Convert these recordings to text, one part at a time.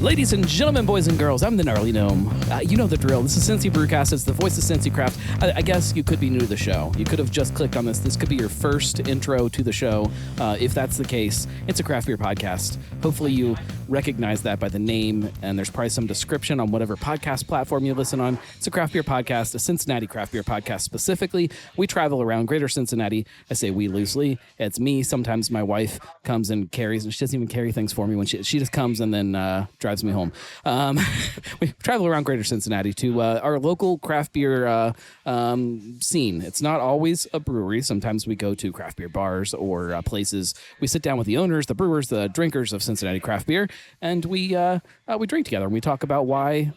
Ladies and gentlemen, boys and girls, I'm the Gnarly Gnome. You know the drill. This is Cincy Brewcast. It's the voice of Cincy Craft. I guess you could be new to the show. You could have just clicked on this. This could be your first intro to the show. If that's the case, it's a craft beer podcast. Hopefully you recognize that by the name, and there's probably some description on whatever podcast platform you listen on. It's a craft beer podcast, a Cincinnati craft beer podcast specifically. We travel around greater Cincinnati. I say we loosely. It's me. Sometimes my wife comes and carries, and she doesn't even carry things for me. When she just comes and then drives me home. We travel around greater Cincinnati to our local craft beer scene. It's not always a brewery. Sometimes we go to craft beer bars or places. We sit down with the owners, the brewers, the drinkers of Cincinnati craft beer, and we drink together and we talk about why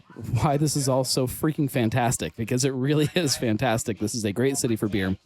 this is all so freaking fantastic, because it really is fantastic. This is a great city for beer.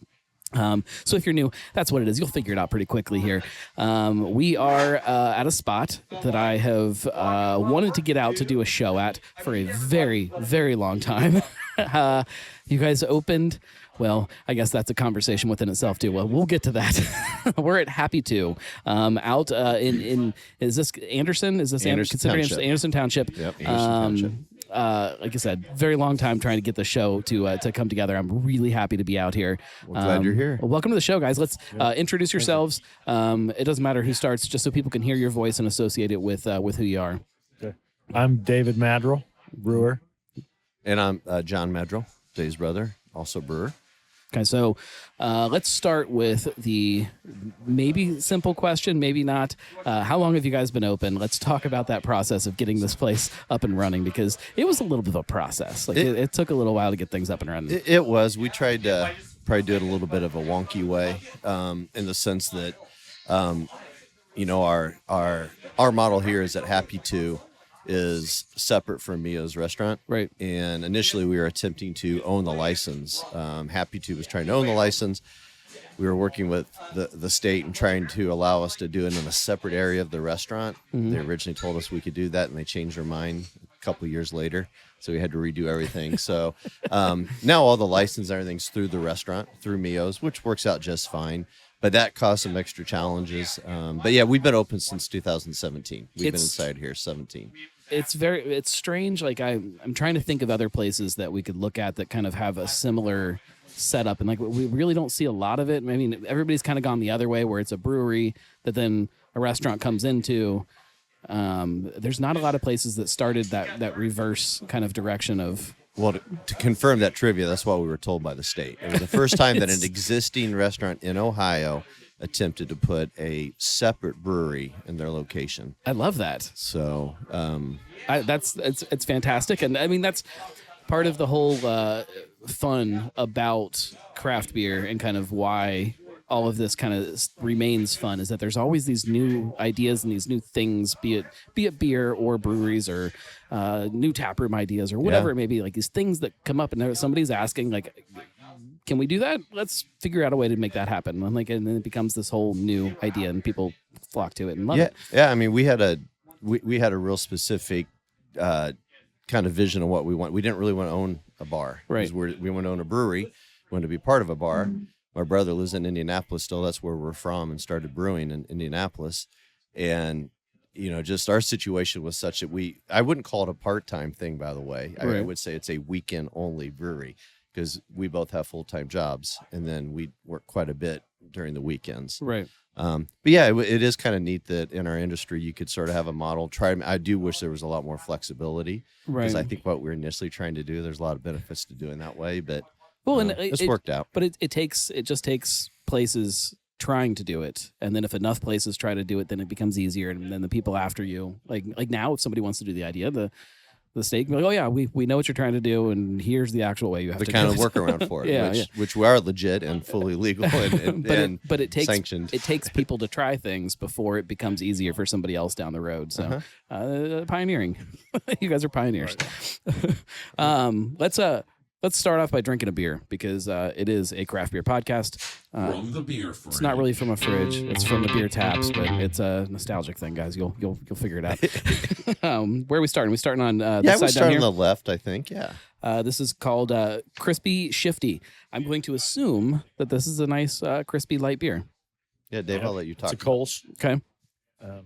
So if you're new, that's what it is. You'll figure it out pretty quickly here. We are at a spot that I have wanted to get out to do a show at for a very, very long time. You guys opened. Well, I guess that's a conversation within itself too. Well, we'll get to that. We're at Happy Two, out in is this Anderson? Is this Anderson Township? Anderson Township? Yep, Anderson Township. Like I said, very long time trying to get the show to come together. I'm really happy to be out here. Well, glad you're here. Well, welcome to the show, guys. Let's introduce yourselves. It doesn't matter who starts, just so people can hear your voice and associate it with who you are. Okay. I'm David Madrill, brewer. And I'm John Medrill, Dave's brother, also brewer. Okay, so let's start with the maybe simple question, maybe not. How long have you guys been open? Let's talk about that process of getting this place up and running, because it was a little bit of a process. Like it took a little while to get things up and running. It was. We tried to probably do it a little bit of a wonky way, in the sense that, our model here is that Happy Two is separate from Mios restaurant. Right. And initially we were attempting to own the license. Happy Two was trying to own the license. We were working with the state and trying to allow us to do it in a separate area of the restaurant. Mm-hmm. They originally told us we could do that, and they changed their mind a couple of years later. So we had to redo everything. So now all the license and everything's through the restaurant, through Mios, which works out just fine. But that caused some extra challenges. But yeah, we've been open since 2017. We've been inside here 17. It's strange. Like I'm trying to think of other places that we could look at that kind of have a similar setup, and like we really don't see a lot of it. I mean, everybody's kind of gone the other way, where it's a brewery that then a restaurant comes into. There's not a lot of places that started that reverse kind of direction of. Well, to confirm that trivia, that's what we were told by the state. It was the first time that an existing restaurant in Ohio attempted to put a separate brewery in their location. I love that. So it's fantastic, and I mean that's part of the whole fun about craft beer and kind of why all of this kind of remains fun, is that there's always these new ideas and these new things, be it beer or breweries or new taproom ideas or whatever it may be, like these things that come up and somebody's asking, like, can we do that? Let's figure out a way to make that happen. And then it becomes this whole new idea, and people flock to it and love it. Yeah. I mean, we had a real specific kind of vision of what we want. We didn't really want to own a bar. Right. We want to own a brewery. We want to be part of a bar. Mm-hmm. My brother lives in Indianapolis still. That's where we're from, and started brewing in Indianapolis. And, just our situation was such that I wouldn't call it a part-time thing, by the way. Right. I would say it's a weekend-only brewery, because we both have full-time jobs, and then we work quite a bit during the weekends. Right. But yeah, it is kind of neat that in our industry you could sort of have a model. I do wish there was a lot more flexibility, because I think what we're initially trying to do, there's a lot of benefits to doing that way, but it's worked out. But it just takes places trying to do it, and then if enough places try to do it, then it becomes easier, and then the people after you, like now, if somebody wants to do the idea, the state can be like, oh yeah, we know what you're trying to do, and here's the actual way you have to kind of workaround for it, which we are legit and fully legal and but it takes sanctioned. It takes people to try things before it becomes easier for somebody else down the road. So pioneering. You guys are pioneers. Right. Let's start off by drinking a beer, because it is a craft beer podcast. From the beer fridge. It's not really from a fridge; it's from the beer taps, but it's a nostalgic thing, guys. You'll figure it out. Where are we starting? We starting on this side down here? On the left, I think. Yeah. This is called Crispy Shifty. I'm going to assume that this is a nice crispy light beer. Yeah, Dave, I'll let you talk. It's a Coles. Okay. A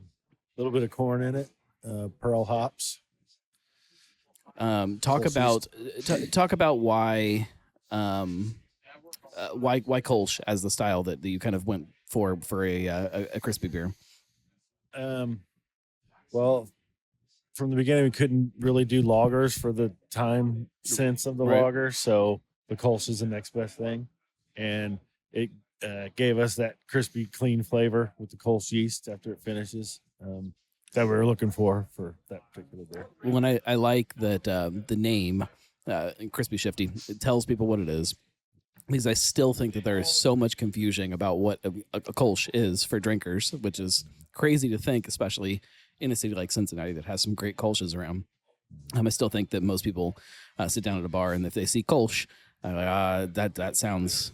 little bit of corn in it. pearl hops. Talk about why Kolsch as the style that you kind of went for a crispy beer. Well, from the beginning, we couldn't really do lagers for the time sense of the lager, so the Kolsch is the next best thing, and it gave us that crispy, clean flavor with the Kolsch yeast after it finishes that we were looking for that particular beer. Well, and I like that the name Crispy Shifty, it tells people what it is. Because I still think that there is so much confusion about what a Kolsch is for drinkers, which is crazy to think, especially in a city like Cincinnati that has some great Kolsch's around. I still think that most people sit down at a bar, and if they see Kolsch, that sounds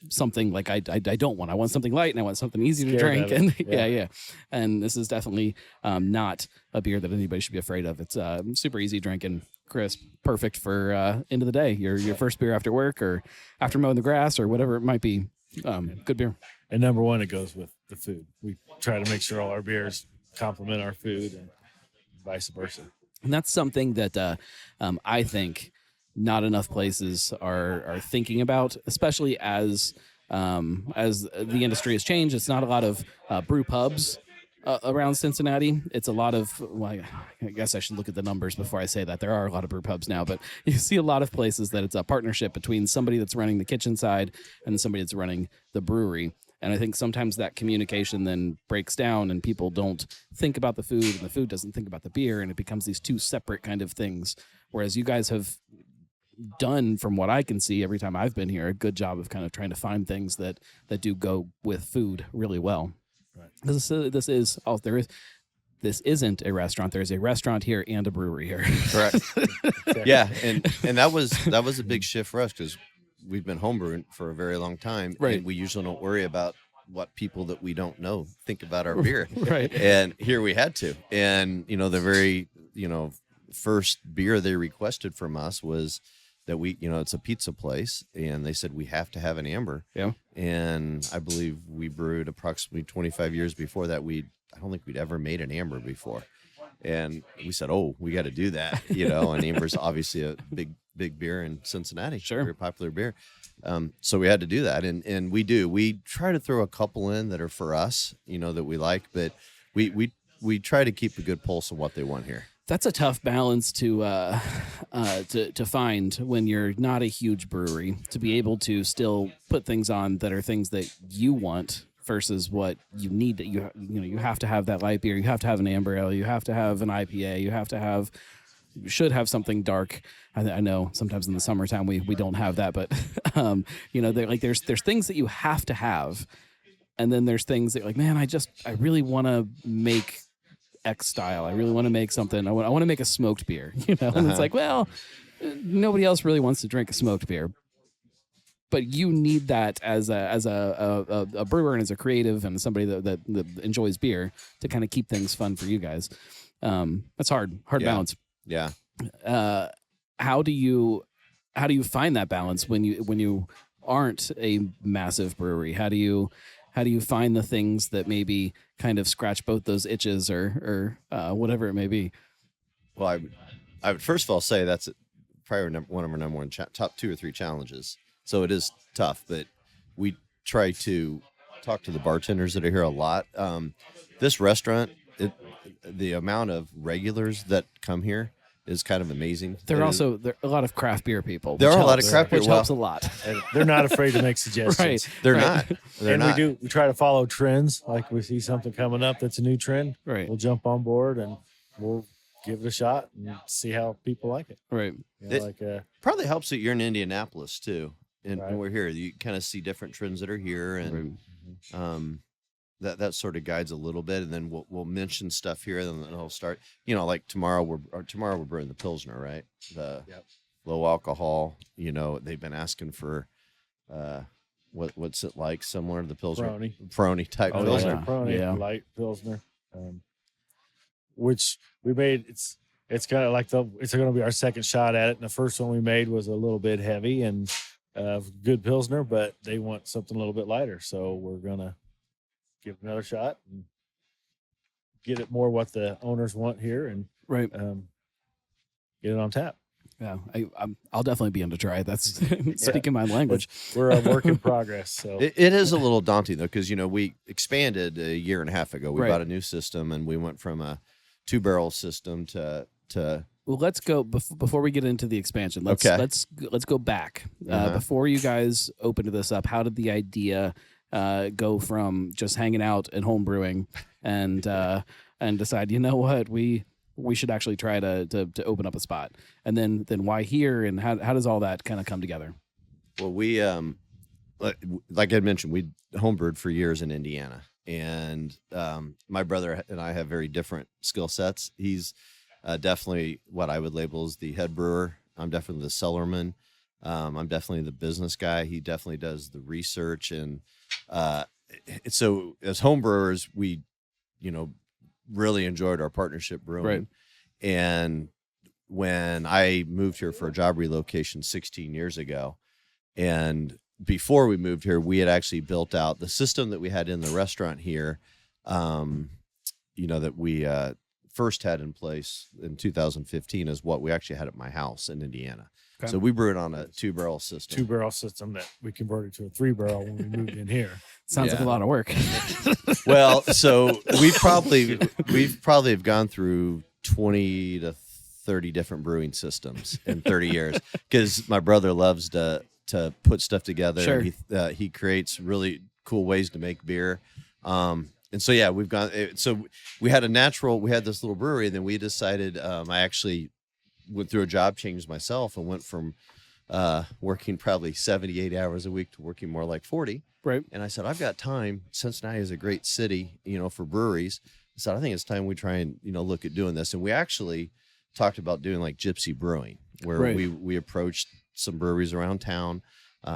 something like I don't want. I want something light, and I want something easy to drink. And yeah. And this is definitely not a beer that anybody should be afraid of. It's super easy drinking, crisp, perfect for end of the day. Your first beer after work or after mowing the grass or whatever it might be. Good beer. And number one, it goes with the food. We try to make sure all our beers complement our food and vice versa. And that's something that I think not enough places are thinking about, especially as the industry has changed. It's not a lot of brew pubs around Cincinnati. It's a lot of, well, I guess I should look at the numbers before I say that. There are a lot of brew pubs now, but you see a lot of places that it's a partnership between somebody that's running the kitchen side and somebody that's running the brewery. And I think sometimes that communication then breaks down and people don't think about the food and the food doesn't think about the beer, and it becomes these two separate kind of things. Whereas you guys have done, from what I can see every time I've been here, a good job of kind of trying to find things that do go with food really well. Right. This isn't a restaurant. There's a restaurant here and a brewery here. Correct. Yeah, and that was a big shift for us because we've been homebrewing for a very long time, right? And we usually don't worry about what people that we don't know think about our beer, right? And here we had to, and the very first beer they requested from us was that it's a pizza place, and they said we have to have an amber. Yeah. And I believe we brewed approximately 25 years before that. I don't think we'd ever made an amber before. And we said, oh, we got to do that, and amber's obviously a big beer in Cincinnati. Sure. Very popular beer. So we had to do that. And we do. We try to throw a couple in that are for us, that we like, but we try to keep a good pulse on what they want here. That's a tough balance to find when you're not a huge brewery, to be able to still put things on that are things that you want versus what you need. That you have to have that light beer, you have to have an amber ale, you have to have an IPA, you should have something dark. I know sometimes in the summertime we don't have that, but there's things that you have to have, and then there's things that man, I really want to make X style. I really want to make something. I want to make a smoked beer, and it's like, well, nobody else really wants to drink a smoked beer, but you need that as a brewer and as a creative and somebody that enjoys beer to kind of keep things fun for you guys. That's hard balance. Yeah. How do you find that balance when you aren't a massive brewery? How do you find the things that maybe kind of scratch both those itches or whatever it may be? Well, I would first of all say that's probably one of our number one top 2 or 3 challenges. So it is tough, but we try to talk to the bartenders that are here a lot. This restaurant, the amount of regulars that come here is kind of amazing. There are a lot of craft beer people. There are a lot of craft beer, which helps a lot. And they're not afraid to make suggestions. Right. They're not. They're not. We try to follow trends. Like we see something coming up that's a new trend. Right. We'll jump on board and we'll give it a shot and see how people like it. Right. Probably helps that you're in Indianapolis too. And right. we're here. You kind of see different trends that are here, and that sort of guides a little bit. And then we'll mention stuff here, and then it'll start. Like tomorrow we're brewing the Pilsner, right? The low alcohol. They've been asking for what's it like, similar to the Pilsner, Peroni type Pilsner, Peroni, light Pilsner, which we made. It's kind of like it's going to be our second shot at it. And the first one we made was a little bit heavy and. Good Pilsner, but they want something a little bit lighter, so we're gonna give it another shot and get it more what the owners want here and Right. get it on tap. Yeah, I'll definitely be in to try it. That's speaking my language. We're a work in progress. So it is a little daunting though, because we expanded a year and a half ago. We bought a new system, and we went from a 2-barrel system to. Well, let's go before we get into the expansion. Let's go back before you guys opened this up. How did the idea go from just hanging out and home brewing and decide, you know what, we should actually try to open up a spot, and then why here, and how does all that kind of come together? Well, we like I mentioned, we homebrewed for years in Indiana, and my brother and I have very different skill sets. He's definitely what I would label as the head brewer. I'm definitely the cellarman. I'm definitely the business guy. He definitely does the research, and so as homebrewers, we really enjoyed our partnership brewing. Right. And when I moved here for a job relocation 16 years ago, and before we moved here, we had actually built out the system that we had in the restaurant here, that we first had in place in 2015 is what we actually had at my house in Indiana. Okay. So we brewed on a 2-barrel system. 2-barrel system that we converted to a 3-barrel when we moved in here. Sounds like a lot of work. Well, so we've probably have gone through 20 to 30 different brewing systems in 30 years, because my brother loves to put stuff together. Sure. He creates really cool ways to make beer. And so, we've gone. So we had this little brewery, and then we decided. I actually went through a job change myself and went from working probably 78 hours a week to working more like 40. Right. And I said, I've got time. Cincinnati is a great city, for breweries. So I think it's time we try and, look at doing this. And we actually talked about doing like gypsy brewing, where we approached some breweries around town,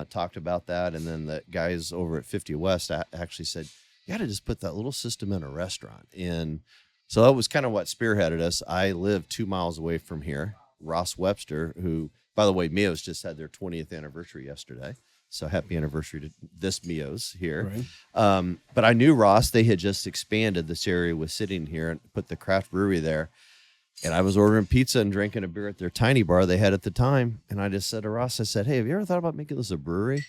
talked about that. And then the guys over at 50 West actually said, you got to just put that little system in a restaurant. And so that was kind of what spearheaded us. I live 2 miles away from here. Ross Webster, who, by the way, Mios just had their 20th anniversary yesterday. So happy anniversary to this Mios here. Right. But I knew Ross. They had just expanded this area, was sitting here and put the craft brewery there. And I was ordering pizza and drinking a beer at their tiny bar they had at the time. And I just said to Ross, I said, hey, have you ever thought about making this a brewery?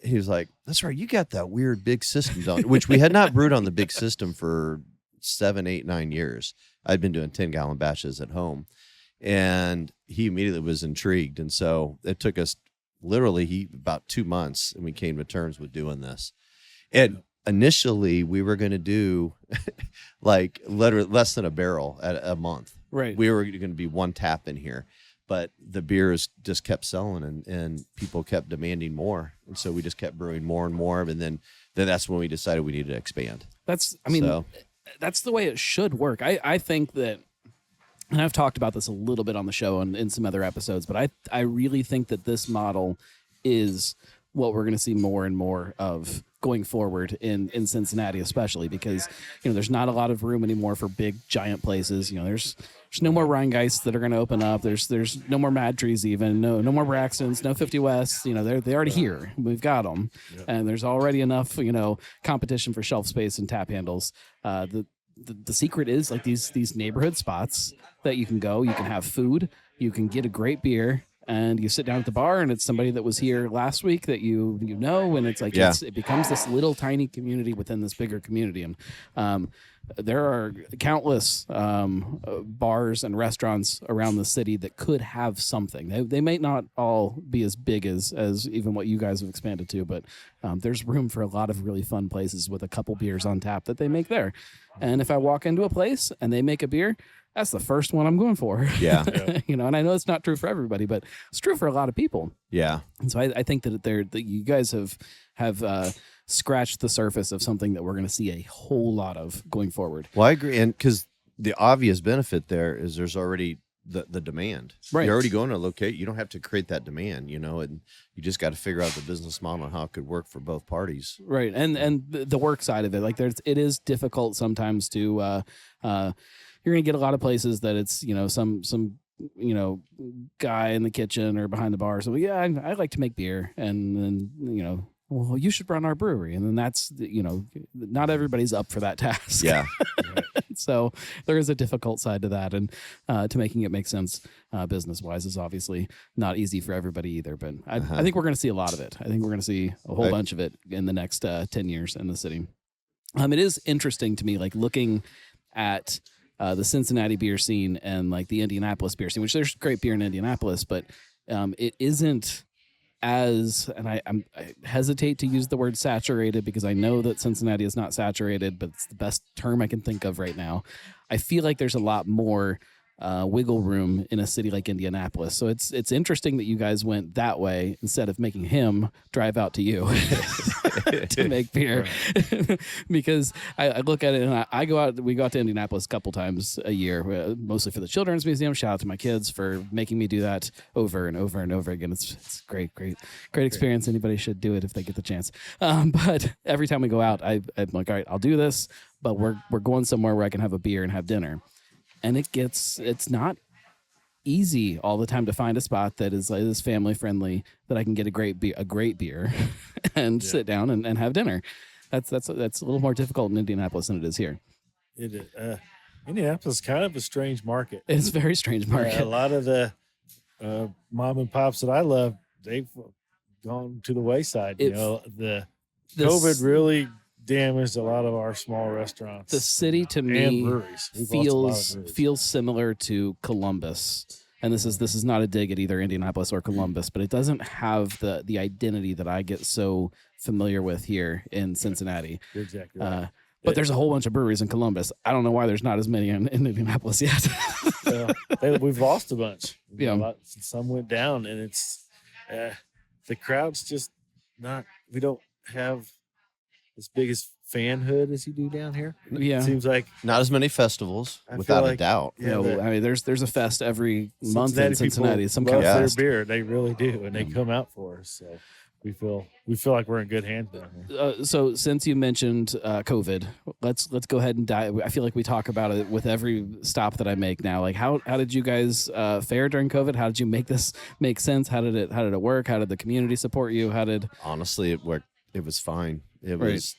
He was like, that's right. You got that weird big system, don't you? Which we had not brewed on the big system for 7, 8, 9 years. I'd been doing 10-gallon batches at home. And he immediately was intrigued. And so it took us literally about 2 months, and we came to terms with doing this. And initially, we were going to do like less than a barrel at a month. Right. We were going to be one tap in here. But the beers just kept selling, and people kept demanding more. And so we just kept brewing more and more. And then that's when we decided we needed to expand. That's the way it should work. I think that, and I've talked about this a little bit on the show and in some other episodes, but I really think that this model is what we're going to see more and more of going forward in Cincinnati, especially because, there's not a lot of room anymore for big giant places. There's no more Rheingeist that are going to open up. There's no more Mad Trees, even no more Braxtons, no 50 West. They're already here. We've got them. Yep. And there's already enough, competition for shelf space and tap handles. The secret is like these neighborhood spots that you can go, you can have food, you can get a great beer, and you sit down at the bar, and it's somebody that was here last week that and it's like it becomes this little tiny community within this bigger community. And there are countless bars and restaurants around the city that could have something. They may not all be as big as even what you guys have expanded to, but there's room for a lot of really fun places with a couple beers on tap that they make there. And if I walk into a place and they make a beer, that's the first one I'm going for. Yeah. And I know it's not true for everybody, but it's true for a lot of people. Yeah. And so I think that you guys have scratched the surface of something that we're going to see a whole lot of going forward. Well, I agree. And because the obvious benefit there is there's already the demand. Right. You're already going to locate. You don't have to create that demand, and you just got to figure out the business model and how it could work for both parties. Right. And the work side of it, like it is difficult sometimes to, you're going to get a lot of places that it's, some guy in the kitchen or behind the bar. So I like to make beer, and then, well, you should run our brewery. And then that's, not everybody's up for that task. Yeah. So there is a difficult side to that, and to making it make sense business wise is obviously not easy for everybody either. But I think we're going to see a lot of it. I think we're going to see a whole bunch of it in the next 10 years in the city. It is interesting to me, like looking at the Cincinnati beer scene and like the Indianapolis beer scene, which there's great beer in Indianapolis, but it isn't as, and I hesitate to use the word saturated because I know that Cincinnati is not saturated, but it's the best term I can think of right now. I feel like there's a lot more wiggle room in a city like Indianapolis. So it's interesting that you guys went that way instead of making him drive out to you to make beer. Because I look at it and we go out to Indianapolis a couple times a year, mostly for the Children's Museum. Shout out to my kids for making me do that over and over and over again. It's great experience. Anybody should do it if they get the chance. But every time we go out, I'm like, all right, I'll do this, but we're going somewhere where I can have a beer and have dinner. And it's not easy all the time to find a spot that is family friendly, that I can get a great beer and sit down and have dinner. That's a little more difficult in Indianapolis than it is here. It is. Indianapolis is kind of a strange market. It's a very strange market. A lot of the mom and pops that I love, they've gone to the wayside. The COVID really damaged a lot of our small restaurants. The city to me feels similar to Columbus, and this is not a dig at either Indianapolis or Columbus, but it doesn't have the identity that I get so familiar with here in Cincinnati. You're exactly right. But there's a whole bunch of breweries in Columbus. I don't know why there's not as many in Indianapolis yet. We've lost a bunch. Yeah, some went down, and it's the crowd's just not. We don't have as big as fanhood as you do down here. Yeah, it seems like not as many festivals, without a doubt. Yeah, I mean, there's a fest every month in Cincinnati. Some kind of their fest. beer, they really do, and they come out for us. So we feel like we're in good hands down here. So since you mentioned COVID, let's go ahead and dive. I feel like we talk about it with every stop that I make now. Like how did you guys fare during COVID? How did you make this make sense? How did it work? How did the community support you? Honestly, it worked. It was fine. It was,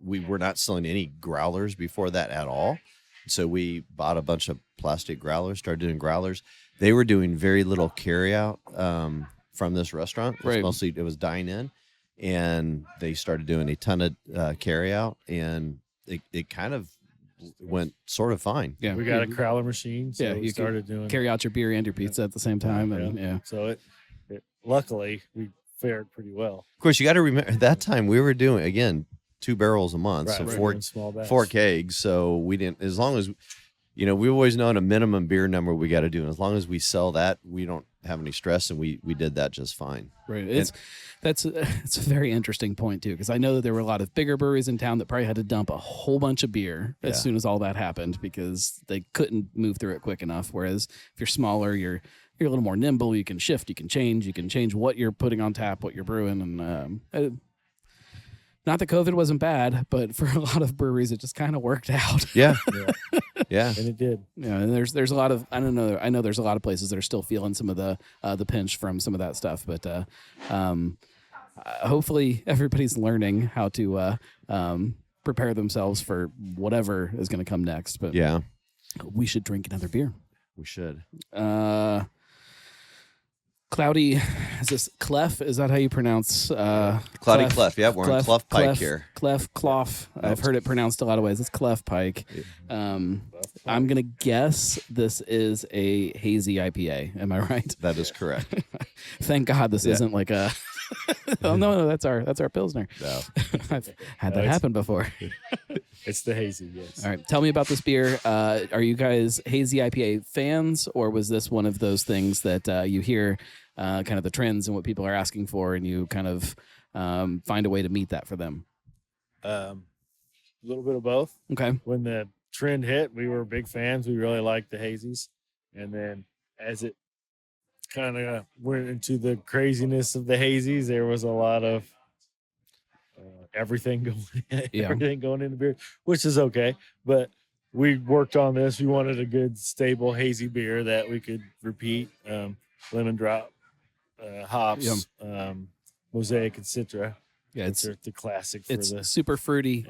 we were not selling any growlers before that at all. So we bought a bunch of plastic growlers, started doing growlers. They were doing very little carry out from this restaurant. Mostly it was dine in, and they started doing a ton of carry out, and it kind of went sort of fine. Yeah. We got a growler machine. So we started doing carry out your beer and your pizza at the same time. And so it luckily we fared pretty well. Of course, you got to remember at that time we were doing, again, 2 barrels a month, so four kegs. So we didn't, as long as, we've always known a minimum beer number we got to do. And as long as we sell that, we don't have any stress, and we did that just fine. Right. It's a very interesting point too, because I know that there were a lot of bigger breweries in town that probably had to dump a whole bunch of beer as soon as all that happened because they couldn't move through it quick enough. Whereas if you're smaller, you're a little more nimble. You can shift. You can change what you're putting on tap, what you're brewing, and not that COVID wasn't bad, but for a lot of breweries, it just kind of worked out. Yeah. And it did. Yeah, and there's a lot of, I don't know. I know there's a lot of places that are still feeling some of the pinch from some of that stuff, but hopefully everybody's learning how to prepare themselves for whatever is going to come next. But yeah, we should drink another beer. We should. Cloudy, is this Clef? Is that how you pronounce? Cloudy Clef. Yeah, we're on Clef Pike here. Clef. I've heard it pronounced a lot of ways. It's Clef Pike. I'm gonna guess this is a hazy IPA. Am I right? That is correct. Thank God this isn't like a. Oh no, that's our Pilsner. No. I've had that happen before. It's the hazy, yes. All right, tell me about this beer. Are you guys hazy IPA fans, or was this one of those things that you hear kind of the trends and what people are asking for, and you kind of find a way to meet that for them? A little bit of both. Okay. When the trend hit, we were big fans. We really liked the hazies, and then as it kind of went into the craziness of the hazies, there was a lot of everything going into beer, which is okay. But we worked on this. We wanted a good, stable, hazy beer that we could repeat. Lemon drop, hops, mosaic, and citra. Yeah, it's the classic for it's the super fruity.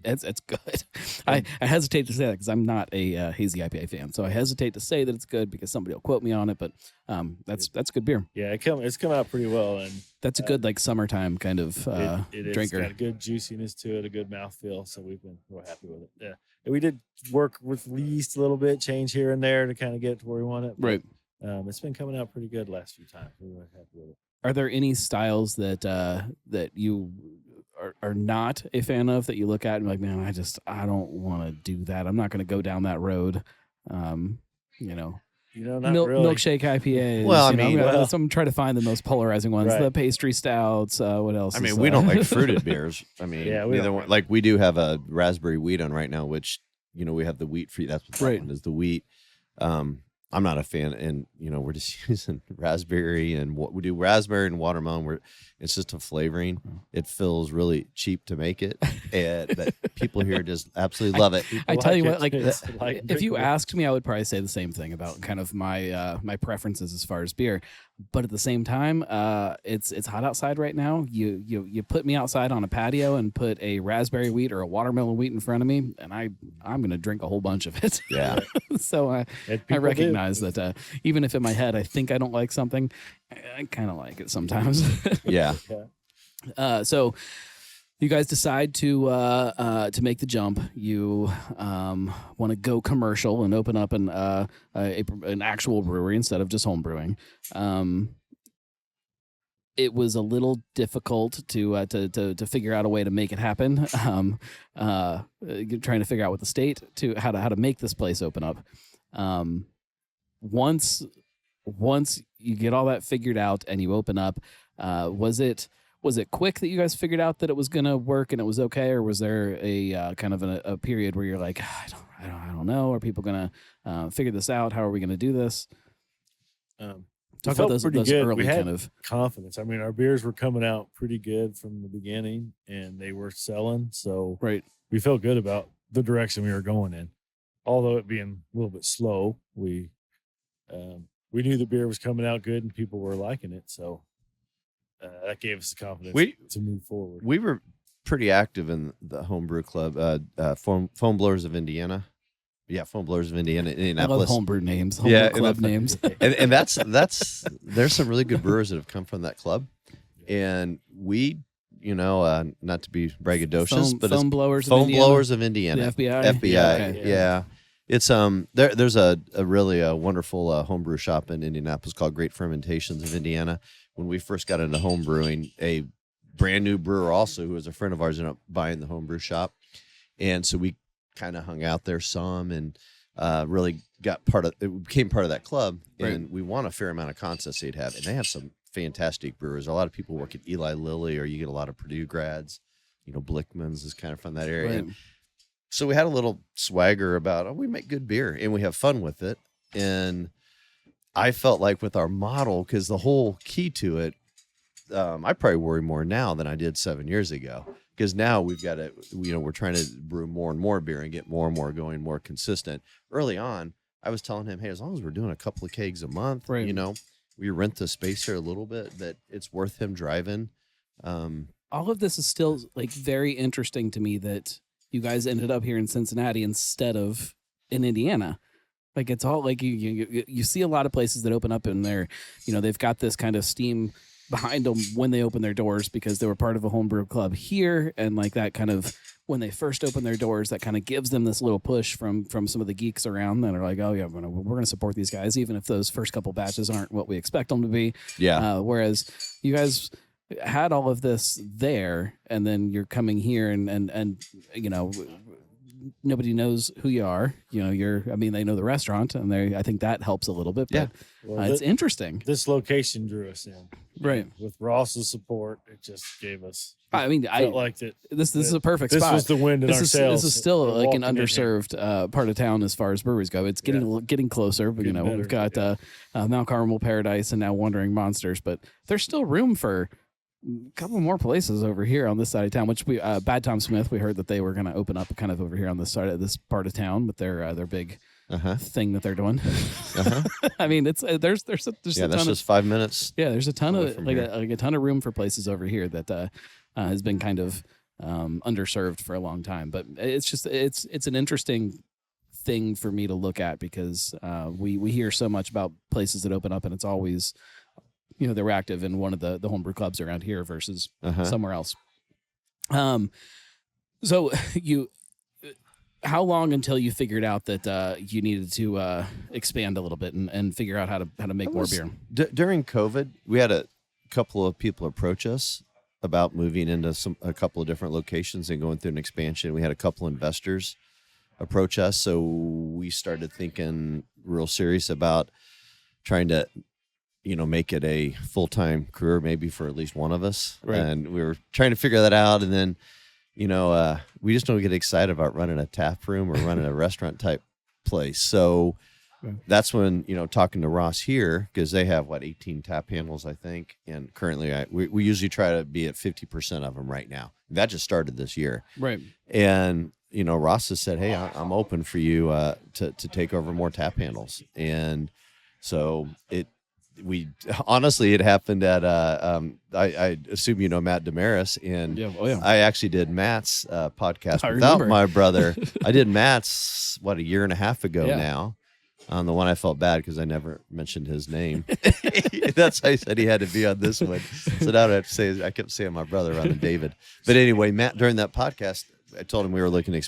It's good. I hesitate to say that because I'm not a hazy IPA fan, so I hesitate to say that it's good because somebody will quote me on it. But that's good beer. Yeah, it's come out pretty well, and that's a good like summertime kind of it's drinker. got a good juiciness to it, a good mouthfeel. So we've been real happy with it. Yeah, and we did work with yeast a little bit, change here and there to kind of get it to where we want it. But, right. It's been coming out pretty good last few times. We're really happy with it. Are there any styles that you are not a fan of that you look at and like, man, I don't want to do that. I'm not going to go down that road. Not really. Milkshake IPAs. Well, I'm trying to find the most polarizing ones. Right. The pastry stouts. What else? I mean, we don't like fruited beers. I mean, Yeah, neither one. Like we do have a raspberry wheat on right now, which we have the wheat free. That's what that one is, the wheat. I'm not a fan, and we're just using raspberry, and what we do raspberry and watermelon. It's just a flavoring. It feels really cheap to make it, but people here just absolutely love it. I tell you what, if you asked me, I would probably say the same thing about kind of my my preferences as far as beer. But at the same time, it's hot outside right now. You put me outside on a patio and put a raspberry wheat or a watermelon wheat in front of me, and I'm going to drink a whole bunch of it. Yeah. So I recognize that even if in my head I think I don't like something, I kind of like it sometimes. Yeah. So you guys decide to make the jump. You want to go commercial and open up an actual brewery instead of just home brewing. It was a little difficult to figure out a way to make it happen. Trying to figure out with the state how to make this place open up. Once you get all that figured out and you open up, was it quick that you guys figured out that it was going to work and it was okay, or was there a kind of a period where you're like, I don't know, are people going to figure this out? How are we going to do this? Talk about those early we had kind of confidence. I mean, our beers were coming out pretty good from the beginning, and they were selling. So we felt good about the direction we were going in. Although it being a little bit slow, we knew the beer was coming out good and people were liking it. So that gave us the confidence to move forward. We were pretty active in the homebrew club, Foam Blowers of Indiana. Yeah, Foam Blowers of Indiana, Indianapolis. I love homebrew names, homebrew club names. and that's there's some really good brewers that have come from that club, and we, not to be braggadocious, but Foam Blowers of Indiana, the FBI. FBI, yeah. It's there's a really wonderful homebrew shop in Indianapolis called Great Fermentations of Indiana. When we first got into home brewing, a brand new brewer also who was a friend of ours ended up buying the homebrew shop, and so we kind of hung out there some and really became part of that club, and we won a fair amount of contests they'd have, and they have some fantastic brewers. A lot of people work at Eli Lilly, or you get a lot of Purdue grads. Blickman's is kind of from that area. Right. So we had a little swagger about, we make good beer and we have fun with it. And I felt like with our model, because the whole key to it, I probably worry more now than I did 7 years ago. Because now we've got to, we're trying to brew more and more beer and get more and more going, more consistent. Early on, I was telling him, hey, as long as we're doing a couple of kegs a month, we rent the space here a little bit, that it's worth him driving. All of this is still like very interesting to me that you guys ended up here in Cincinnati instead of in Indiana. Like it's all like you see a lot of places that open up and they're, they've got this kind of steam behind them when they open their doors because they were part of a homebrew club here, and like that kind of when they first open their doors, that kind of gives them this little push from some of the geeks around that are like, oh yeah, we're gonna support these guys even if those first couple batches aren't what we expect them to be. Yeah. Whereas you guys had all of this there, and then you're coming here and nobody knows who you are. They know the restaurant, and I think that helps a little bit. But it's interesting. This location drew us in, right? With Ross's support, it just gave us. I felt like that. This is a perfect spot. This was the wind in our sails. This is still like an underserved part of town as far as breweries go. It's getting closer, but we've got Mount Carmel Paradise and now Wandering Monsters, but there's still room for couple more places over here on this side of town, which we Bad Tom Smith, we heard that they were going to open up kind of over here on this side of this part of town with their big thing that they're doing. I mean, it's there's a ton that's just 5 minutes. Yeah, there's a ton of a ton of room for places over here that has been kind of underserved for a long time. But it's just it's an interesting thing for me to look at because we hear so much about places that open up, and it's always, you know, they're active in one of the homebrew clubs around here versus somewhere else. So how long until you figured out that you needed to expand a little bit and figure out how to make more beer? During COVID, we had a couple of people approach us about moving into a couple of different locations and going through an expansion. We had a couple investors approach us, so we started thinking real serious about trying to, you know, make it a full-time career maybe for at least one of us. Right. And we were trying to figure that out, and then, you know, we just don't get excited about running a tap room or running a restaurant type place. So that's when, you know, talking to Ross here, because they have 18 tap handles, I think, and currently we usually try to be at 50% of them right now. That just started this year, right? And you know, Ross has said, "Hey, I'm open for you to take over more tap handles," and so it happened at I assume you know Matt Damaris, and I actually did Matt's podcast without my brother. I did Matt's a year and a half ago now. On the one I felt bad because I never mentioned his name. That's how I said he had to be on this one. So now I kept saying my brother rather than David. But anyway, Matt, during that podcast, I told him we were looking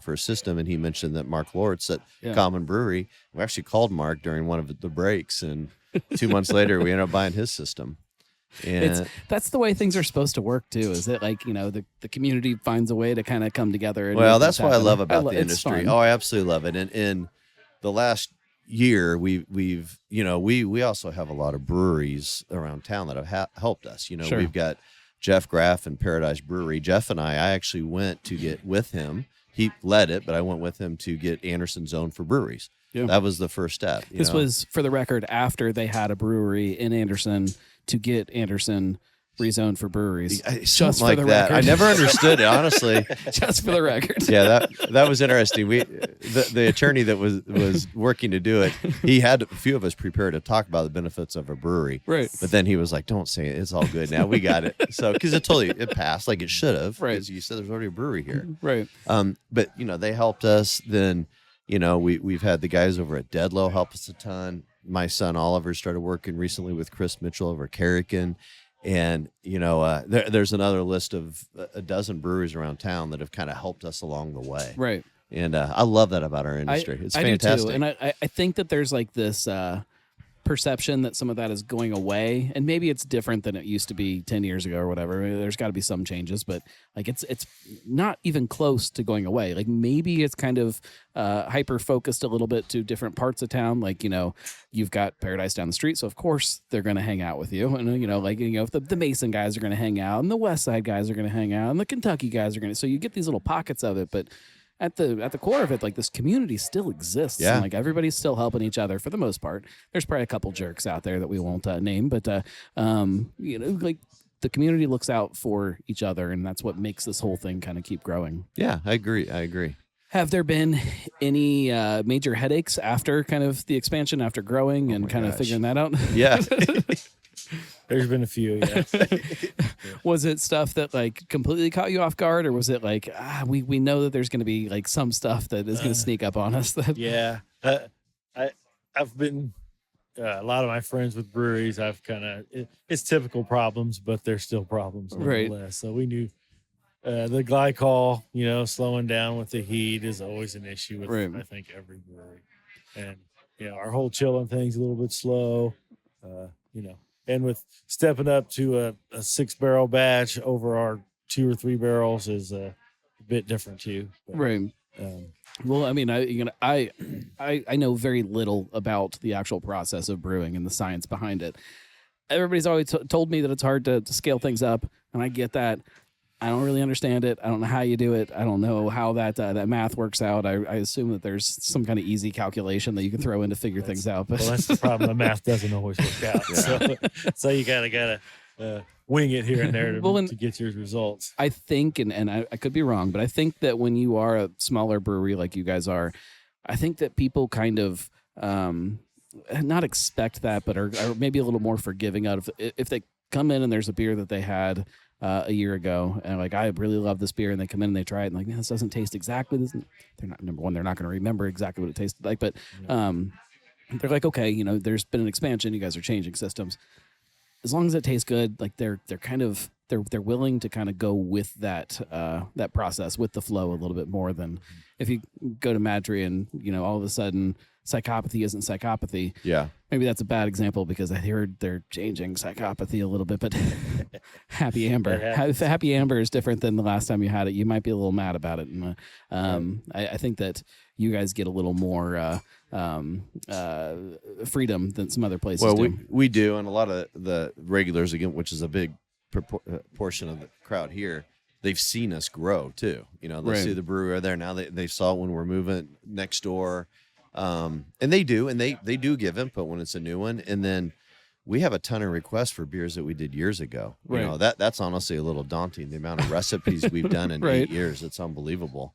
for a system, and he mentioned that Mark Lortz at Common Brewery. We actually called Mark during one of the breaks, and 2 months later, we ended up buying his system. And that's the way things are supposed to work too. Is it like, you know, the community finds a way to kind of come together? And that's what I love about the industry. Oh, I absolutely love it. And in the last year, we've you know, we also have a lot of breweries around town that have helped us. You know, we've got Jeff Graff and Paradise Brewery. Jeff and I actually went to get with him. He led it, but I went with him to get Anderson zoned for breweries. Yeah. That was the first step. This was, for the record, after they had a brewery in Anderson to get Anderson rezoned for breweries. Just for the record. I never understood it, honestly. Just for the record. Yeah, that was interesting. The attorney that was working to do it, he had a few of us prepared to talk about the benefits of a brewery. Right. But then he was like, "Don't say it. It's all good now. We got it." So because it passed like it should have. Right. Because you said there's already a brewery here. Right. But you know, they helped us. Then, you know, we've had the guys over at Deadlow help us a ton. My son Oliver started working recently with Chris Mitchell over at Carrican. And, you know, there's another list of a dozen breweries around town that have kind of helped us along the way. Right. And I love that about our industry. It's fantastic. Do too. And I think that there's like this perception that some of that is going away, and maybe it's different than it used to be 10 years ago or whatever. There's got to be some changes, but like it's not even close to going away. Like maybe it's kind of hyper focused a little bit to different parts of town. Like, you know, you've got Paradise down the street, so of course they're going to hang out with you. And, you know, like, you know, if the Mason guys are going to hang out, and the West Side guys are going to hang out, and the Kentucky guys are going to, so you get these little pockets of it, but at the core of it, like, this community still exists. Yeah. And, like, everybody's still helping each other for the most part. There's probably a couple jerks out there that we won't name, but you know, like, the community looks out for each other, and that's what makes this whole thing kind of keep growing. Yeah, I agree. Have there been any major headaches after kind of the expansion, after growing and kind of figuring that out? Yeah. There's been a few, yeah. Was it stuff that like completely caught you off guard, or was it like, we know that there's going to be like some stuff that is going to sneak up on us? Yeah. I've been a lot of my friends with breweries. I've kind of it's typical problems, but they're still problems nonetheless. Right. So we knew the glycol, you know, slowing down with the heat is always an issue with I think every brewery, and you know, our whole chilling thing's a little bit slow, you know. And with stepping up to a 6-barrel batch over our 2 or 3 barrels is a bit different too. But, right. Well, I mean, I know very little about the actual process of brewing and the science behind it. Everybody's always told me that it's hard to scale things up, and I get that. I don't really understand it. I don't know how you do it. I don't know how that math works out. I assume that there's some kind of easy calculation that you can throw in to figure things out. But well, that's the problem. The math doesn't always work out. So you gotta wing it here and there Well, to get your results. I think, and I could be wrong, but I think that when you are a smaller brewery like you guys are, I think that people kind of not expect that, but are maybe a little more forgiving out of if they come in and there's a beer that they had a year ago and like, I really love this beer, and they come in and they try it and like, this doesn't taste exactly this. They're not, number one, they're not going to remember exactly what it tasted like, but they're like, okay, there's been an expansion, you guys are changing systems. As long as it tastes good, like they're kind of they're willing to kind of go with that process, with the flow a little bit more than if you go to Madry and all of a sudden psychopathy isn't psychopathy. Yeah, maybe that's a bad example because I heard they're changing psychopathy a little bit, but Happy Amber, Happy Amber is different than the last time you had it. You might be a little mad about it, and I think that you guys get a little more freedom than some other places. Well, do. we do, and a lot of the regulars, again, which is a big portion of the crowd here, they've seen us grow too. They see the brewery there now. They saw it when we're moving next door, and they do give input when it's a new one. And then we have a ton of requests for beers that we did years ago. Right. That's honestly a little daunting. The amount of recipes we've done in 8 years, it's unbelievable.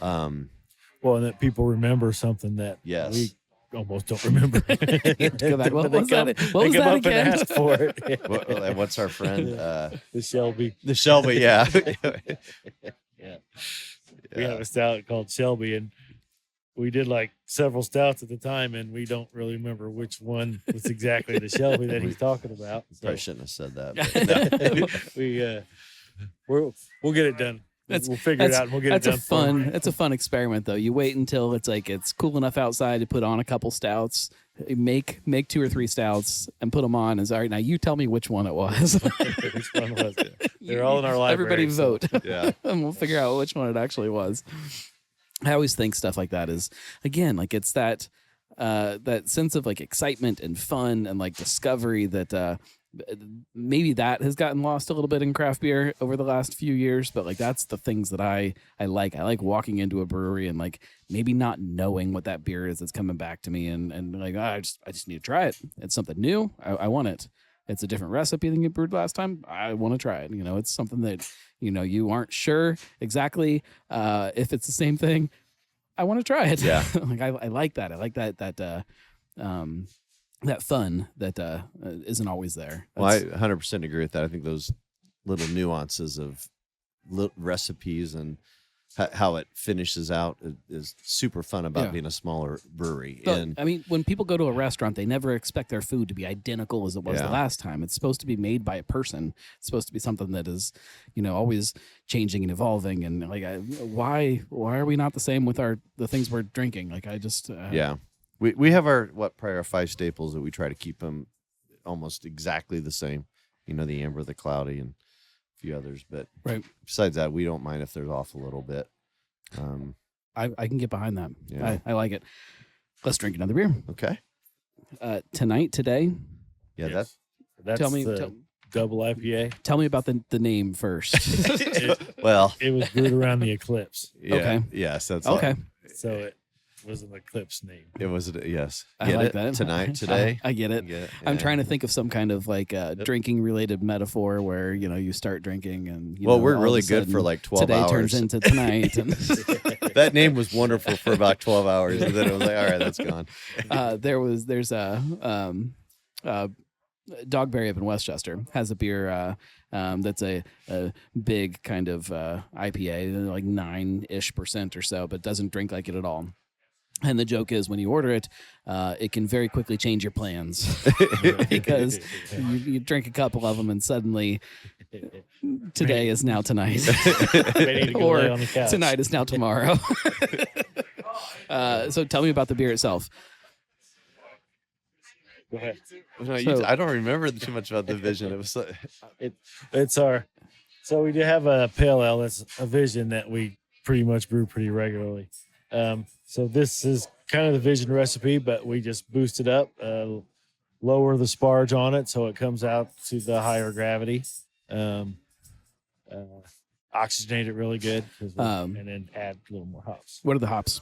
Well, and that people remember something that we almost don't remember. Go back. What was that? What was that again? And ask for it. What's our friend? The Shelby. The Shelby, yeah. Yeah. We have a stout called Shelby, and we did like several stouts at the time, and we don't really remember which one was exactly the Shelby that he's talking about. So Probably shouldn't have said that. But we'll get it done. We'll figure it out and we'll get it done. That's a fun experiment, though. You wait until it's cool enough outside to put on a couple stouts, make 2 or 3 stouts and put them on. All right, now you tell me which one it was. Which one was it? They're all in our library. Everybody vote. Yeah. And we'll figure out which one it actually was. I always think stuff like that is, again, like it's that sense of like excitement and fun and like discovery that maybe that has gotten lost a little bit in craft beer over the last few years, but like that's the things that I like. I like walking into a brewery and like maybe not knowing what that beer is that's coming back to me and like, I just need to try it. It's something new. I want it. It's a different recipe than you brewed last time. I want to try it. It's something that, you aren't sure exactly if it's the same thing. I want to try it. Yeah. Like I like that. I like that fun that isn't always there. Well, I 100% agree with that. I think those little nuances of recipes and how it finishes out is super fun about being a smaller brewery. But, and I mean, when people go to a restaurant, they never expect their food to be identical as it was the last time. It's supposed to be made by a person. It's supposed to be something that is, always changing and evolving. And like, why are we not the same with the things we're drinking? Like, I just We have probably our 5 staples that we try to keep them almost exactly the same. The amber, the cloudy, and a few others. But besides that, we don't mind if they're off a little bit. I can get behind that. Yeah. I like it. Let's drink another beer. Okay. Today. Yeah, yes. That's tell me. Double IPA. Tell me about the name first. It was brewed around the eclipse. Yeah, okay. Yes, that's okay. So it was an eclipse name. It was yes. I like that. Today. I get it. Yeah. I'm trying to think of some kind of like drinking related metaphor where you start drinking and we're really good for like 12 today hours. Turns into tonight. And that name was wonderful for about 12 hours, and then it was like, all right, that's gone. There's a Dogberry up in Westchester has a beer that's a big kind of IPA, like 9-ish% or so, but doesn't drink like it at all. And the joke is when you order it, it can very quickly change your plans because you drink a couple of them and suddenly today is now tonight or tonight is now tomorrow. So tell me about the beer itself. Go ahead. No, I don't remember too much about the vision. It was it's our. So we do have a pale ale. It's a vision that we pretty much brew pretty regularly. So this is kind of the vision recipe, but we just boost it up, lower the sparge on it so it comes out to the higher gravity. Oxygenate it really good, and then add a little more hops. What are the hops?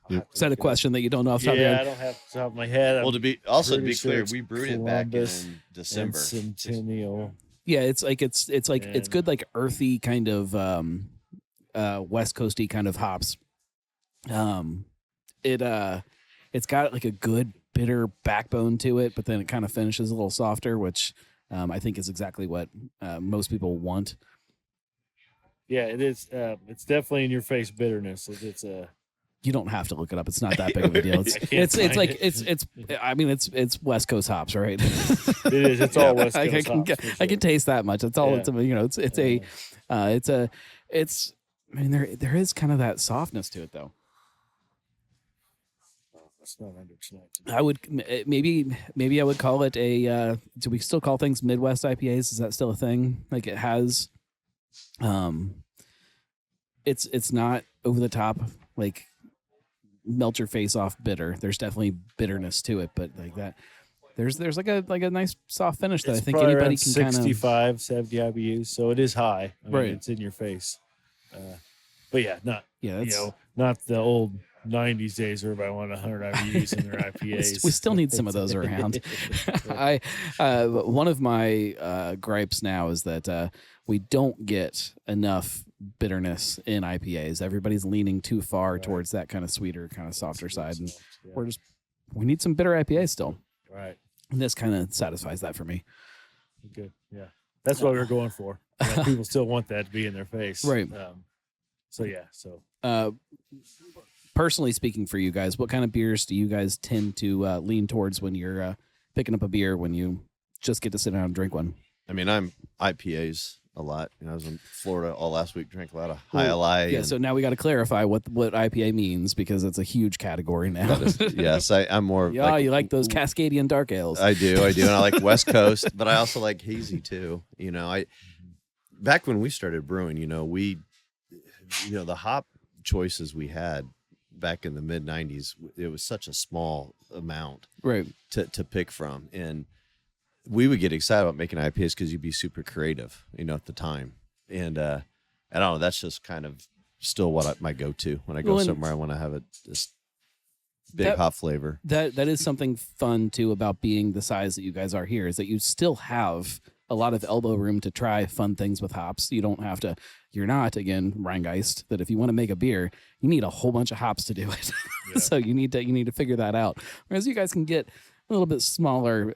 Is that a question that you don't know off the top of your Yeah, I head? don't have the top of my head. Well, to be pretty sure clear, it's we brewed it back Columbus in and December. Centennial. Yeah, it's good, like earthy kind of West Coasty kind of hops. It's got like a good bitter backbone to it, but then it kind of finishes a little softer, which I think is exactly what most people want. Yeah, it is. It's definitely in your face bitterness. It's a. You don't have to look it up. It's not that big of a deal. It's I can't it's find like it. it's West Coast hops, right? It is. It's all West Coast hops. For I can sure. taste that much. It's all Yeah. it's I mean there is kind of that softness to it though. It's not understanding. I would maybe I would call it a do we still call things Midwest IPAs? Is that still a thing? Like it has it's not over the top like melt your face off bitter. There's definitely bitterness to it, but like that there's like a nice soft finish that It's I think probably anybody around can kind of 65, 70 IBUs, so it is high. I mean, Right. It's in your face. But yeah, not that's, not the old 90s days where everybody wanted 100 IBUs in their IPAs. we still need some of those around. One of my gripes now is that we don't get enough bitterness in IPAs. Everybody's leaning too far towards that kind of sweeter, kind of softer side, and we need some bitter IPAs still. Right. And this kind of satisfies that for me. Good. Yeah. That's what we're going for. People still want that to be in their face. Right. Personally speaking for you guys, what kind of beers do you guys tend to lean towards when you're picking up a beer when you just get to sit down and drink one? I mean, I'm IPAs a lot. I was in Florida all last week, drank a lot of High Ally. Yeah, so now we got to clarify what IPA means because it's a huge category now. Yes, I'm more. Yeah, you like those Cascadian dark ales. I do, and I like West Coast, but I also like hazy too. Back when we started brewing, the hop choices we had back in the mid 90s, it was such a small amount right to pick from, and we would get excited about making IPAs because you'd be super creative, at the time. And I don't know, that's just kind of still what my go-to when I go somewhere. I want to have this big hop flavor. That is something fun too about being the size that you guys are here, is that you still have a lot of elbow room to try fun things with hops. You don't have to. You're not, again, Rheingeist, that if you want to make a beer, you need a whole bunch of hops to do it. Yeah. So you need to figure that out. Whereas you guys can get a little bit smaller,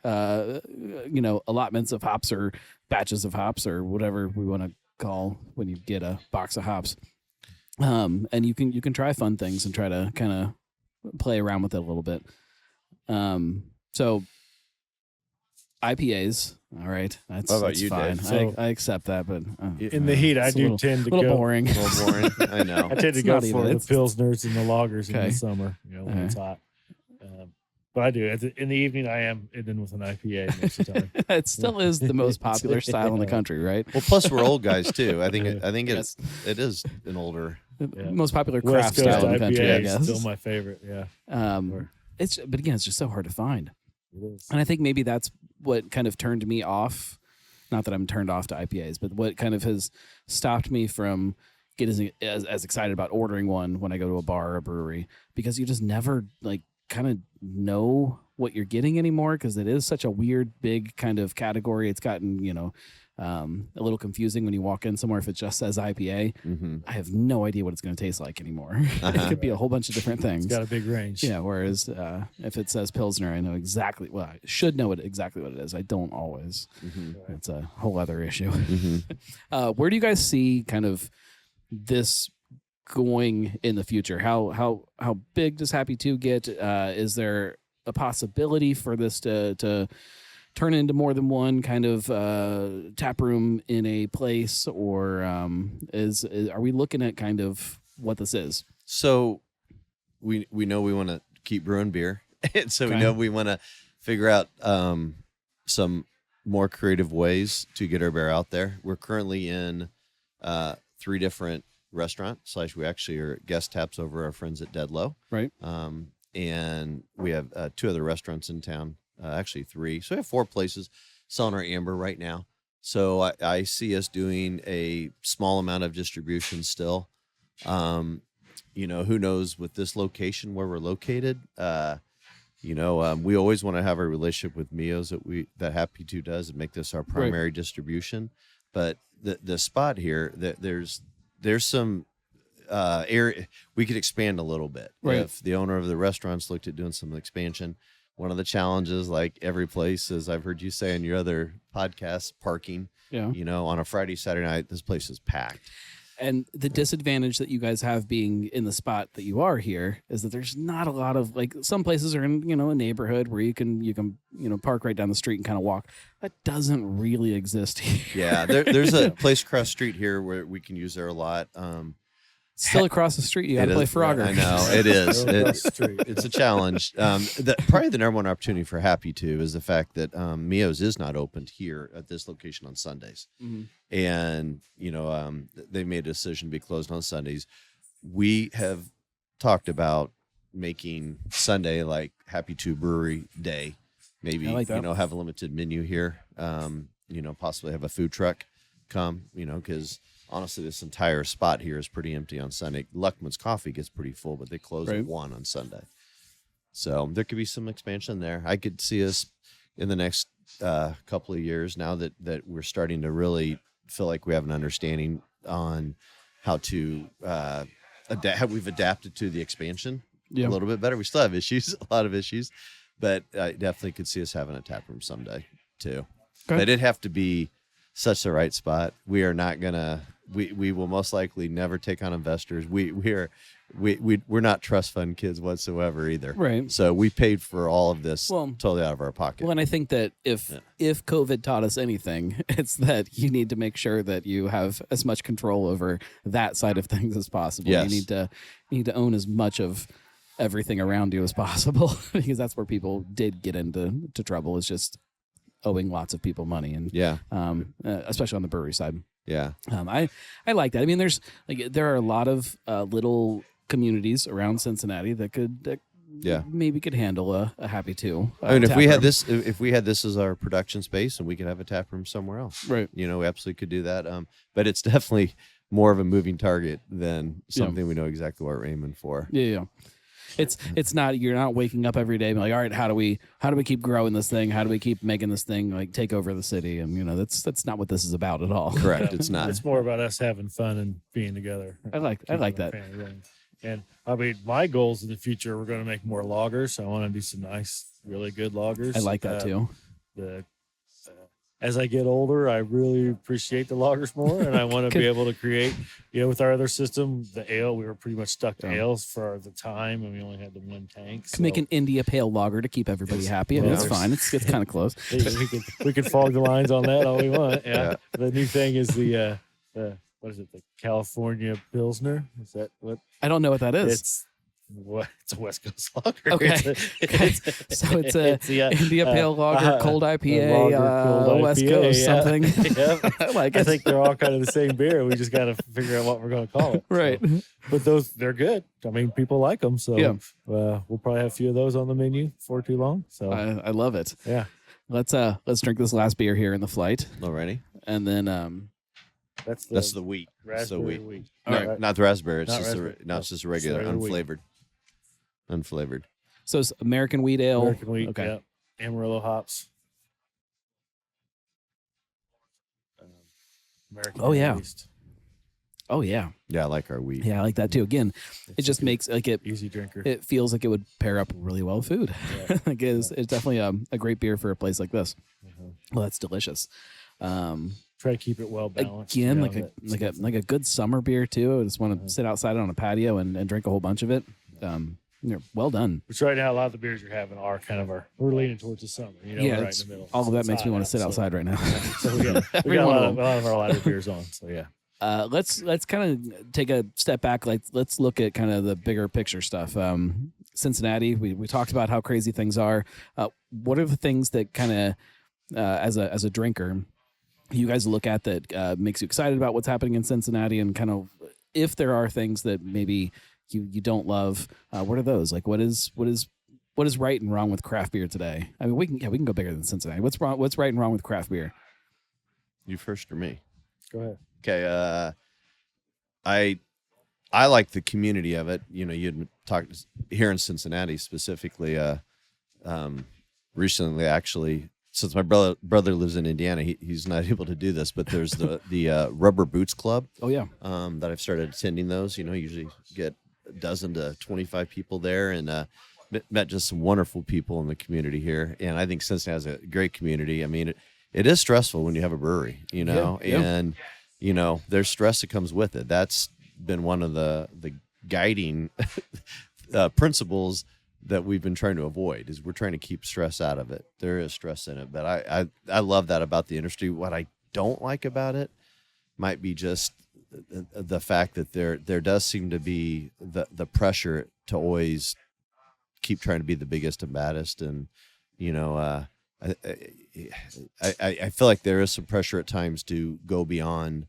allotments of hops or batches of hops or whatever we want to call when you get a box of hops. And you can try fun things and try to kind of play around with it a little bit. So IPAs, all right. That's fine. Dave? So, I accept that, but in the heat, I do tend to go a little go boring. A little boring. I know. I tend to go for the pilsners and the lagers in the summer, when it's hot. But I do. In the evening, I am in with an IPA most of the time. It still is the most popular style in the country, right? Well, plus we're old guys too. I think it is an older, most popular craft West Coast style in the country. IPA I guess is still my favorite. Yeah. But again, it's just so hard to find. It is. And I think maybe that's what kind of turned me off. Not that I'm turned off to IPAs, but what kind of has stopped me from getting as excited about ordering one when I go to a bar or a brewery, because you just never kind of know what you're getting anymore, because it is such a weird, big kind of category. It's gotten, a little confusing when you walk in somewhere if it just says IPA. Mm-hmm. I have no idea what it's going to taste like anymore. It could be a whole bunch of different things. It's got a big range. Yeah, whereas if it says Pilsner, I know exactly, I should know exactly what it is. I don't always. Mm-hmm. It's a whole other issue. Mm-hmm. Where do you guys see kind of this going in the future? How big does Happy 2 get? Is there a possibility for this to turn into more than one kind of tap room in a place, or are we looking at kind of what this is? So we know we want to keep brewing beer, and so we know we want to figure out some more creative ways to get our beer out there. We're currently in 3 different restaurants. We actually are guest taps over our friends at Deadlow, right? And we have 2 other restaurants in town. Actually 3. So we have 4 places selling our amber right now. So I see us doing a small amount of distribution still. who knows with this location where we're located. We always want to have a relationship with Mios that Happy Two does and make this our primary distribution. But the spot here, there's some area we could expand a little bit. Right. If the owner of the restaurants looked at doing some expansion, one of the challenges, like every place, as I've heard you say in your other podcasts, parking. Yeah. On a Friday, Saturday night, this place is packed. And the disadvantage that you guys have being in the spot that you are here is that there's not a lot of, like, some places are in, a neighborhood where you can park right down the street and kind of walk. That doesn't really exist here. Yeah, there's a place across the street here where we can use there a lot. Still across the street, you got to play Frogger. I know, it is. Street. It's a challenge. Probably the number one opportunity for Happy Two is the fact that Mios is not opened here at this location on Sundays. Mm-hmm. And, they made a decision to be closed on Sundays. We have talked about making Sunday like Happy Two Brewery Day. Maybe, I like that. Have a limited menu here. Possibly have a food truck come, because honestly, this entire spot here is pretty empty on Sunday. Luckman's Coffee gets pretty full, but they close at 1 on Sunday. So there could be some expansion there. I could see us in the next couple of years, now that we're starting to really feel like we have an understanding on how to how we've adapted to the expansion a little bit better. We still have issues, a lot of issues, but I definitely could see us having a tap room someday too. Okay. But it'd have to be such the right spot. We are not gonna. We will most likely never take on investors. We're not trust fund kids whatsoever either. Right. So we paid for all of this totally out of our pocket. Well, and I think that if COVID taught us anything, it's that you need to make sure that you have as much control over that side of things as possible. Yes. You need to own as much of everything around you as possible, because that's where people did get into trouble, is just owing lots of people money, and especially on the brewery side. Yeah. I like that. I mean, there are a lot of little communities around Cincinnati that maybe could handle a Happy Two. I mean, if we had this as our production space, and we could have a tap room somewhere else, right? We absolutely could do that. But it's definitely more of a moving target than something we know exactly what we're aiming for. Yeah. It's not, you're not waking up every day and be like, all right, how do we keep growing this thing? How do we keep making this thing like take over the city? And that's not what this is about at all. Correct. It's not. It's more about us having fun and being together. I like that. And I mean, my goals in the future, we're going to make more lagers. I want to do some nice, really good lagers. I like that too. As I get older, I really appreciate the lagers more, and I want to be able to create, with our other system, the ale, we were pretty much stuck to ales for the time, and we only had the one tank. So. Make an India Pale Lager to keep everybody happy. I mean, it's fine. It's kind of close. we can fog the lines on that all we want. Yeah. The new thing is the what is it? The California Pilsner? Is that what? I don't know what that is. It's a West Coast lager. Okay. So it's a India Pale Lager, cold IPA, cold West IPA, Coast something. Yeah. I like it. I think they're all kind of the same beer. We just got to figure out what we're going to call it. Right. So, but they're good. I mean, people like them. So we'll probably have a few of those on the menu for too long. So I love it. Yeah. Let's drink this last beer here in the flight. Alrighty. And then that's the wheat. Raspberry wheat. No, right. Not the raspberry. It's Not just raspberry. it's just a regular unflavored. So it's American wheat ale. American wheat. Okay. Yeah. Amarillo hops. American yeast. Oh yeah. Yeah, I like our wheat. Yeah, I like that too. Again, it just makes like it easy drinker. It feels like it would pair up really well with food. Yeah. Like it's definitely a great beer for a place like this. Mm-hmm. Well, that's delicious. Try to keep it well balanced. Again, like a good summer beer too. I just want to sit outside on a patio and drink a whole bunch of it. Well done. Which right now, a lot of the beers you're having are kind of we're leaning towards the summer. We're right in the middle. All of that makes me want to sit outside right now. So we got a lot of our lighter beers on. So yeah. Let's kind of take a step back. Let's look at kind of the bigger picture stuff. Cincinnati, we talked about how crazy things are. What are the things that kind of, as a drinker, you guys look at that makes you excited about what's happening in Cincinnati, and kind of if there are things that maybe you don't love, what are those? Like what is right and wrong with craft beer today? I mean, we can go bigger than Cincinnati. What's right and wrong with craft beer? You first or me? Go ahead. Okay. I like the community of it. You'd talked here in Cincinnati specifically. Recently, actually, since my brother lives in Indiana, he's not able to do this. But there's the Rubber Boots Club. Oh yeah. That I've started attending those. Usually get a dozen to 25 people there, and met just some wonderful people in the community here. And I think Cincinnati has a great community. I mean, it is stressful when you have a brewery, and there's stress that comes with it. That's been one of the guiding principles that we've been trying to avoid, is we're trying to keep stress out of it. There is stress in it, but I love that about the industry. What I don't like about it might be just the fact that there does seem to be the pressure to always keep trying to be the biggest and baddest, and I feel like there is some pressure at times to go beyond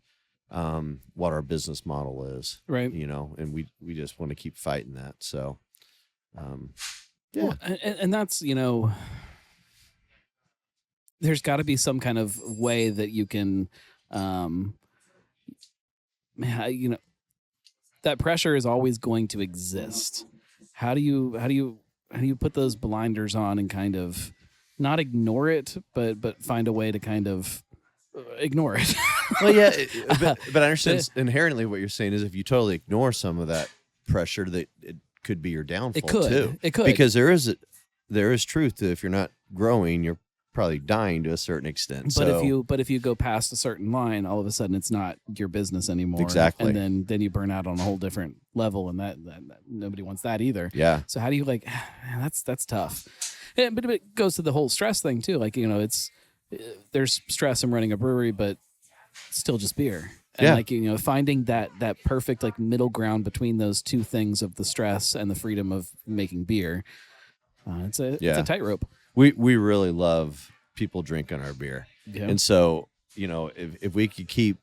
what our business model is, right? And we just want to keep fighting that. So, yeah, well, and that's there's got to be some kind of way that you can, that pressure is always going to exist. How do you put those blinders on and kind of not ignore it, but find a way to kind of ignore it? Well, yeah, but I understand inherently what you're saying is if you totally ignore some of that pressure, that it could be your downfall too. It could, because there is truth to, if you're not growing, you're probably dying to a certain extent. But if you go past a certain line, all of a sudden it's not your business anymore. Exactly. And then you burn out on a whole different level, and that nobody wants that either. Yeah. So how do you that's tough. But it goes to the whole stress thing too. It's there's stress in running a brewery, but still just beer. And finding that perfect middle ground between those two things of the stress and the freedom of making beer. It's a tightrope. We really love people drinking our beer. Yeah. And so, if we could keep,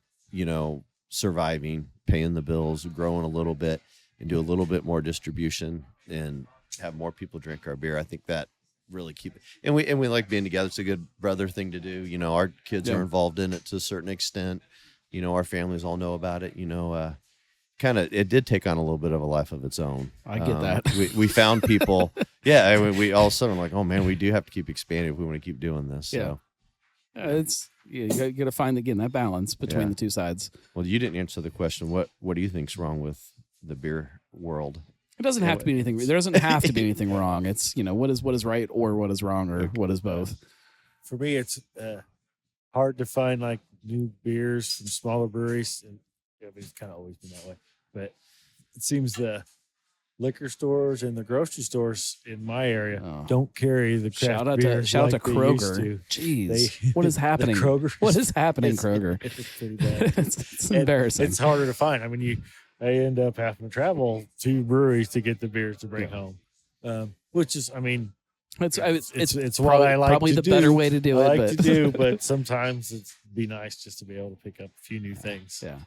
surviving, paying the bills, growing a little bit, and do a little bit more distribution and have more people drink our beer, I think that really keep it. And we like being together. It's a good brother thing to do. Our kids are involved in it to a certain extent. Our families all know about it. It did take on a little bit of a life of its own. I get that. We found people. Yeah, we all of a sudden like, oh man, we do have to keep expanding if we want to keep doing this. So. Yeah, you got to find again that balance between the two sides. Well, you didn't answer the question. What do you think's wrong with the beer world? It doesn't have to be anything. There doesn't have to be anything wrong. It's what is right or what is wrong or what is both. For me, it's hard to find new beers from smaller breweries. And it's kind of always been that way. But it seems the liquor stores and the grocery stores in my area don't carry the craft beers. Shout out to Kroger. Jeez, what is happening? What is happening, Kroger? It's pretty bad. it's embarrassing. It's harder to find. I mean, I end up having to travel to breweries to get the beers to bring home, which is, it's what I like probably to the do. better way to do it. To do, but sometimes it'd be nice just to be able to pick up a few new things. Yeah.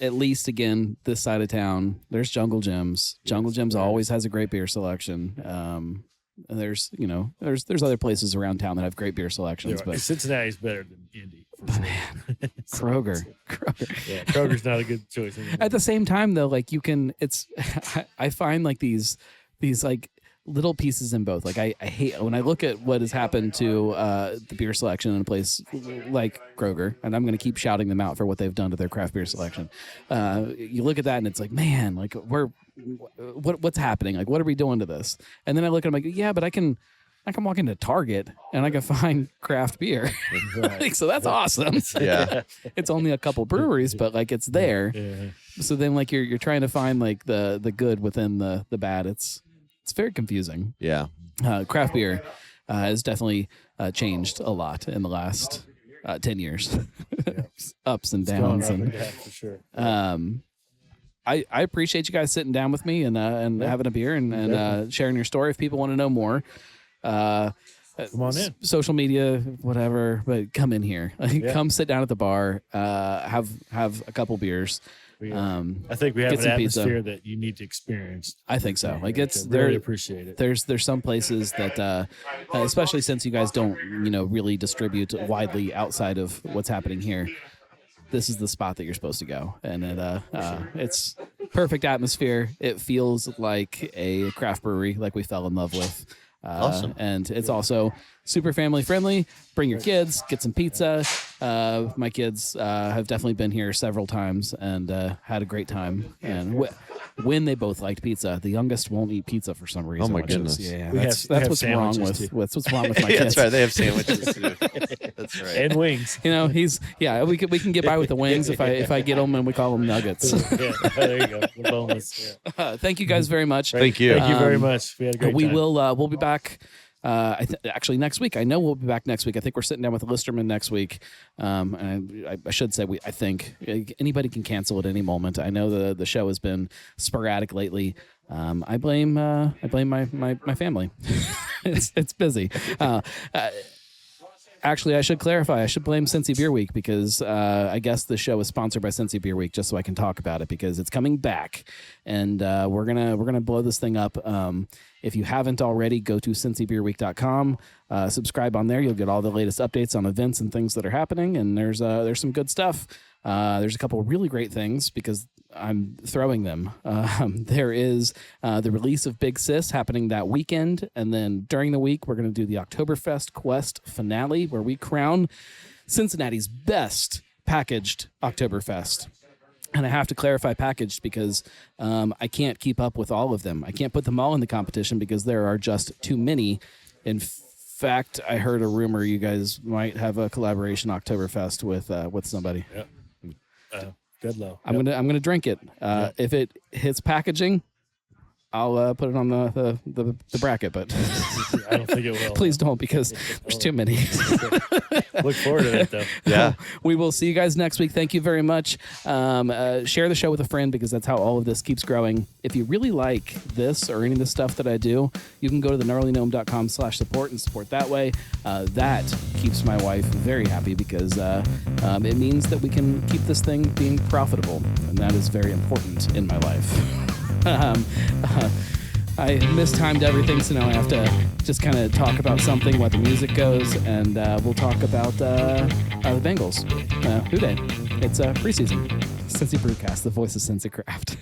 At least again, this side of town, there's Jungle Gyms. Jungle Gyms always has a great beer selection. And there's other places around town that have great beer selections. But Cincinnati's better than Indy. Man, Kroger. Yeah, Kroger's not a good choice anymore. At the same time, though, I find these little pieces in both. I hate when I look at what has happened to the beer selection in a place like Kroger, and I'm going to keep shouting them out for what they've done to their craft beer selection. You look at that and it's man, what's happening? What are we doing to this? And then I look at them yeah, but I can walk into Target and I can find craft beer. Right. So that's awesome. Yeah. It's only a couple breweries, but it's there. Yeah. So then you're trying to find the good within the bad. It's very confusing. Yeah. Craft beer has definitely changed a lot in the last 10 years. Ups and downs. For sure. I appreciate you guys sitting down with me and having a beer and sharing your story. If people want to know more, come on in. Social media, whatever, but come in here. Come sit down at the bar, have a couple beers. I think we have an atmosphere that you need to experience. I think so. Really appreciate it. There's some places that, especially since you guys don't, really distribute widely outside of what's happening here. this is the spot that you're supposed to go. And it's perfect atmosphere. It feels like a craft brewery, like we fell in love with. Awesome. And it's also super family friendly. Bring your kids, get some pizza. My kids have definitely been here several times and had a great time. And when they both liked pizza, the youngest won't eat pizza for some reason. Oh my goodness! That's what's wrong with what's wrong with my kids. That's right. They have sandwiches too. That's right. And wings. We can get by with the wings if I get them and we call them nuggets. Yeah, there you go. The bonus. Yeah. Thank you guys very much. Thank you. Thank you very much. We had a great time. We'll be back. Actually, next week. I know we'll be back next week. I think we're sitting down with Listerman next week. And I should say I think anybody can cancel at any moment. I know the show has been sporadic lately. I blame my family. it's busy. Actually, I should clarify. I should blame Cincy Beer Week because I guess the show is sponsored by Cincy Beer Week, just so I can talk about it because it's coming back, and we're gonna blow this thing up. If you haven't already, go to cincybeerweek.com. Subscribe on there. You'll get all the latest updates on events and things that are happening. And there's some good stuff. There's a couple of really great things because I'm throwing them. There is the release of Big Sis happening that weekend. And then during the week, we're going to do the Oktoberfest Quest finale where we crown Cincinnati's best packaged Oktoberfest. And I have to clarify packaged because I can't keep up with all of them. I can't put them all in the competition because there are just too many. In fact, I heard a rumor you guys might have a collaboration Oktoberfest with somebody. Yep. Good low. I'm gonna drink it. If it hits packaging, I'll put it on the bracket, but I don't think it will. Please don't because there's too many. Look forward to it, though. Yeah. We will see you guys next week. Thank you very much. Share the show with a friend because that's how all of this keeps growing. If you really like this or any of the stuff that I do, you can go to thegnarlygnome.com/support and support that way. That keeps my wife very happy because it means that we can keep this thing being profitable, and that is very important in my life. I mistimed everything, so now I have to just kind of talk about something while the music goes, and we'll talk about the Bengals. Who Dey? It's preseason. Cincy Brewcast, the voice of Cincy Craft.